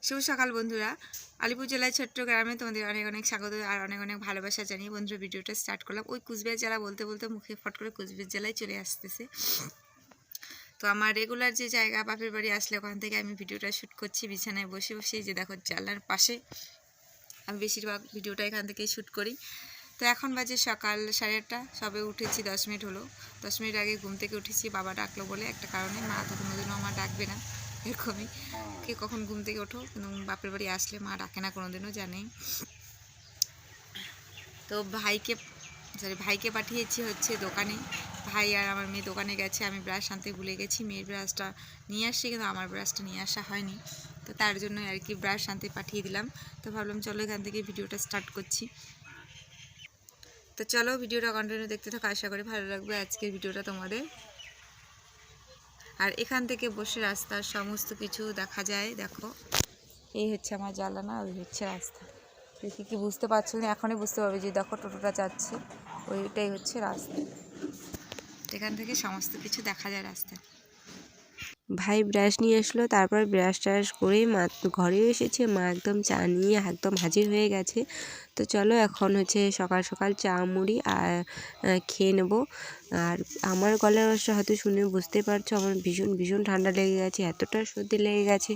শুভ সকাল বন্ধুরা। আলিপুর জেলায় ছোট্ট গ্রামে তোমাদের অনেক অনেক স্বাগত আর অনেক অনেক ভালোবাসা জানিয়ে বন্ধুরা ভিডিওটা স্টার্ট করলাম। ওই কুচবিহার জেলা বলতে বলতে মুখে ফট করে কুচবিহার জেলায় চলে আসতেছে। তো আমার রেগুলার যে জায়গা বাপের বাড়ি আসলে ওখান থেকে আমি ভিডিওটা শ্যুট করছি বিছানায় বসে বসে। যে দেখো জানলার পাশে আমি বেশিরভাগ ভিডিওটা এখান থেকেই শ্যুট করি। তো এখন বাজে সকাল 8:30, সবে উঠেছি 10 মিনিট হলো। 10 মিনিট আগে ঘুম থেকে উঠেছি, বাবা ডাকলো বলে একটা কারণে। মা তো কোনোদিনও আমার ডাকবে না, এরকমই কে কখন ঘুম থেকে ওঠো, কিন্তু বাপের বাড়ি আসলে মা ডাকে না কোনোদিনও, জানেই। তো ভাইকে পাঠিয়েছি হচ্ছে দোকানে। ভাই আর আমার মেয়ে দোকানে গেছে, আমি ব্রাশ আনতে ভুলে গেছি। মেয়ের ব্রাশটা নিয়ে আসছি কিন্তু আমার ব্রাশটা নিয়ে আসা হয়নি, তো তার জন্য আর কি ব্রাশ আনতে পাঠিয়ে দিলাম। তো ভাবলাম চলো এখান থেকে ভিডিওটা স্টার্ট করছি। তো চলো ভিডিওটা কন্টিনিউ দেখতে থাকো, আশা করি ভালো লাগবে আজকের ভিডিওটা তোমাদের। আর এখান থেকে বসে রাস্তার সমস্ত কিছু দেখা যায়। দেখো এই হচ্ছে আমার জানালা, ওই হচ্ছে রাস্তা। দেখি কি বুঝতে পারছো না, এখনই বুঝতে পারবে যে দেখো টোটোটা যাচ্ছে, ওইটাই হচ্ছে রাস্তা। এখান থেকে সমস্ত কিছু দেখা যায় রাস্তায়। ভাই ব্রাশ নিয়ে আসলো, তারপর ব্রাশ ট্রাশ করে মা ঘরেও এসেছে। মা একদম চা নিয়ে একদম হাজির হয়ে গেছে। তো চলো এখন হচ্ছে সকাল সকাল চা মুড়ি আর খেয়ে নেবো। আর আমার গলার আওয়াজটা হয়তো শুনে বুঝতে পারছো, আমার ভীষণ ভীষণ ঠান্ডা লেগে গেছে, এতটা সর্দি লেগে গেছে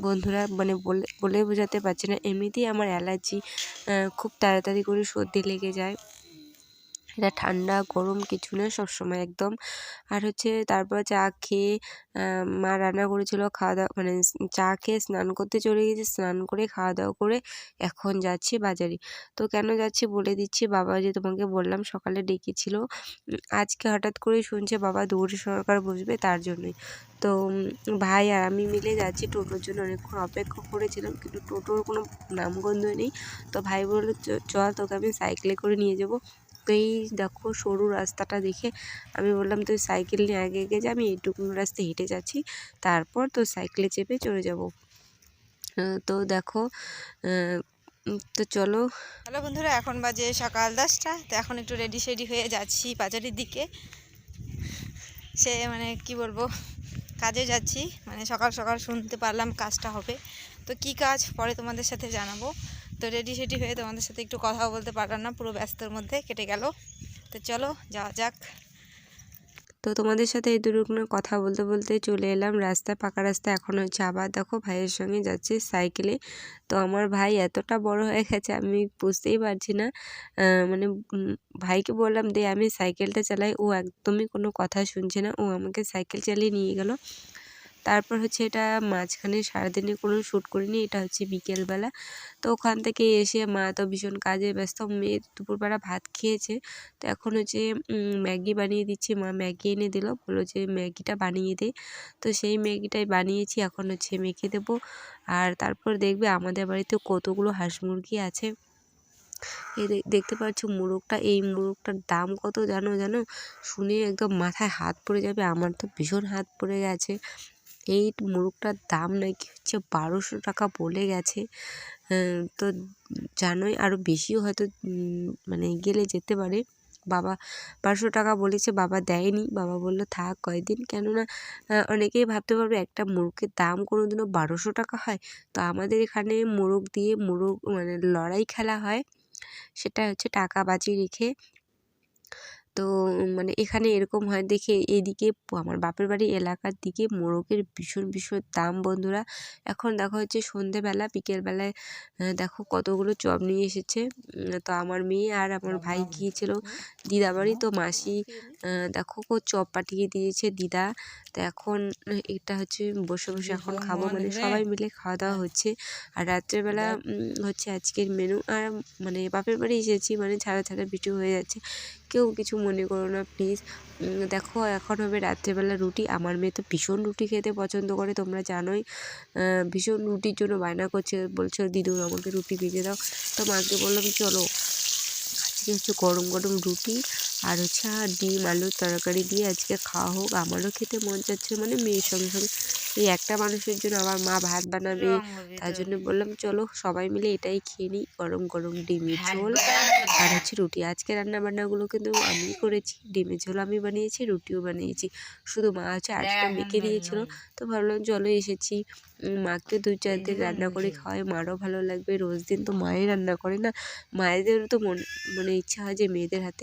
বন্ধুরা, মানে বলে বোঝাতে পারছি না। এমনিতেই আমার অ্যালার্জি, খুব তাড়াতাড়ি করে সর্দি লেগে যায়। এটা ঠান্ডা গরম কিছু না, সবসময় একদম। আর হচ্ছে তারপর চা খেয়ে মা রান্না করেছিল, খাওয়া দাওয়া মানে চা খেয়ে স্নান করতে চলে গেছি। স্নান করে খাওয়া দাওয়া করে এখন যাচ্ছি বাজারে। তো কেন যাচ্ছি বলে দিচ্ছি। বাবা যে তোমাকে বললাম সকালে ডেকেছিল, আজকে হঠাৎ করেই শুনছে বাবা দৌড় সরকার বসবে, তার জন্যই। তো ভাই আর আমি মিলে যাচ্ছি। টোটোর জন্য অনেকক্ষণ অপেক্ষা করেছিলাম কিন্তু টোটোর কোনো নামগন্ধ নেই। তো ভাই বললো চল তোকে আমি সাইকেলে করে নিয়ে যাবো। তো এই দেখো সরু রাস্তাটা দেখে আমি বললাম তুই সাইকেল নিয়ে আগে এগিয়ে যা, আমি এইটুকু রাস্তায় হেঁটে যাচ্ছি, তারপর তো সাইকেলে চেপে চলে যাব। তো দেখো তো চলো। হ্যালো বন্ধুরা, এখন বাজে সকাল 10টা। তো এখন একটু রেডি সেডি হয়ে যাচ্ছি বাজারের দিকে। সে মানে কি বলবো, কাজে যাচ্ছি, মানে সকাল সকাল শুনতে পারলাম কাজটা হবে। তো কি কাজ পরে তোমাদের সাথে জানাবো। তো রেডি সেডি হয়ে তোমাদের সাথে একটু কথা বলতে পারলাম না, পুরো ব্যস্তর মধ্যে কেটে গেল। তো চলো যাওয়া যাক। তো তোমাদের সাথে এই দুর্ঘটনার কথা বলতে বলতে চলে এলাম রাস্তায়, পাকা রাস্তা। এখন হচ্ছে আবার দেখো ভাইয়ের সঙ্গে যাচ্ছি সাইকেলে। তো আমার ভাই এতটা বড় হয়ে গেছে আমি বুঝতেই পারছি না। মানে ভাইকে বললাম দে আমি সাইকেলটা চালাই, ও একদমই কোনো কথা শুনছে না, ও আমাকে সাইকেল চালিয়ে নিয়ে গেল। তারপর হচ্ছে এটা মাঝখানে সারাদিনে কোনো শ্যুট করিনি, এটা হচ্ছে বিকেলবেলা। তো ওখান থেকে এসে মা তো ভীষণ কাজে ব্যস্ত, মেয়ে দুপুরবেলা ভাত খেয়েছে। তো এখন হচ্ছে ম্যাগি বানিয়ে দিচ্ছি, মা ম্যাগি এনে দিল, বললো যে ম্যাগিটা বানিয়ে দে। তো সেই ম্যাগিটাই বানিয়েছি, এখন হচ্ছে মেখে দেবো। আর তারপর দেখবে আমাদের বাড়িতে কতগুলো হাঁস মুরগি আছে। এই দেখতে পাচ্ছ মোরগটা, এই মোরগটার দাম কত জানো? শুনে একদম মাথায় হাত পড়ে যাবে, আমার তো ভীষণ হাত পড়ে গেছে। এই মোরগটার দাম নাকি হচ্ছে 1200 টাকা বলে গেছে। তো জানোই আরও বেশিও হয়তো মানে গেলে যেতে পারে। বাবা 1200 টাকা বলেছে, বাবা দেয়নি, বাবা বললো থাক কয়েকদিন। কেননা অনেকেই ভাবতে পারবে একটা মোরগের দাম কোনো দিনও 1200 টাকা হয়। তো আমাদের এখানে মোরগ দিয়ে মানে লড়াই খেলা হয়, সেটা হচ্ছে টাকা বাজি রেখে। তো মানে এখানে এরকম হয় দেখে এদিকে আমার বাপের বাড়ি এলাকার দিকে মোরগের ভীষণ ভীষণ দাম বন্ধুরা। এখন দেখো হচ্ছে সন্ধেবেলা, বিকেলবেলায় দেখো কতগুলো চপ নিয়ে এসেছে। তো আমার মেয়ে আর আমার ভাই গিয়েছিল দিদা বাড়ি, তো মাসি দেখো চপ পাঠিয়ে দিয়েছে দিদা। তো এখন এটা হচ্ছে বসে বসে এখন খাবো, মানে সবাই মিলে খাওয়া দাওয়া হচ্ছে। আর রাত্রেবেলা হচ্ছে আজকের মেনু। আর মানে বাপের বাড়ি এসেছি মানে ছাড়া ছাড়া ভিডিও হয়ে যাচ্ছে, কেউ কিছু মনে করো না প্লিজ। দেখো এখন হবে রাত্রেবেলা রুটি। আমার মেয়ে তো ভীষণ রুটি খেতে পছন্দ করে, তোমরা জানোই। ভীষণ রুটির জন্য বায়না করছে, বলছে দিদু আমাকে রুটি ভেজে দাও। তো মাকে বললাম চলো আজকে হচ্ছে গরম গরম রুটি আর হচ্ছে ডিম আলুর তরকারি দিয়ে আজকে খাওয়া হোক। আমারও খেতে মন চাচ্ছে, মানে মেয়ের সঙ্গে সঙ্গে এই একটা মানুষের জন্য আমার মা ভাত বানাবে, তার জন্য বললাম চলো সবাই মিলে এটাই খেয়ে নিই। গরম গরম ডিমের ঝোল আর হচ্ছে রুটি। আজকে রান্নাবান্নাগুলো কিন্তু আমিই করেছি, ডিমের ঝোল আমি বানিয়েছি, রুটিও বানিয়েছি, শুধু মা হচ্ছে আজকে মেখে দিয়েছিল। তো ভাবলাম চলো এসেছি, মাকে 2-4 দিন রান্না করে খাওয়াই, মারও ভালো লাগবে। রোজ দিন তো মাই রান্না করে না, মায়েদেরও তো মানে ইচ্ছা হয় যে মেয়েদের হাতে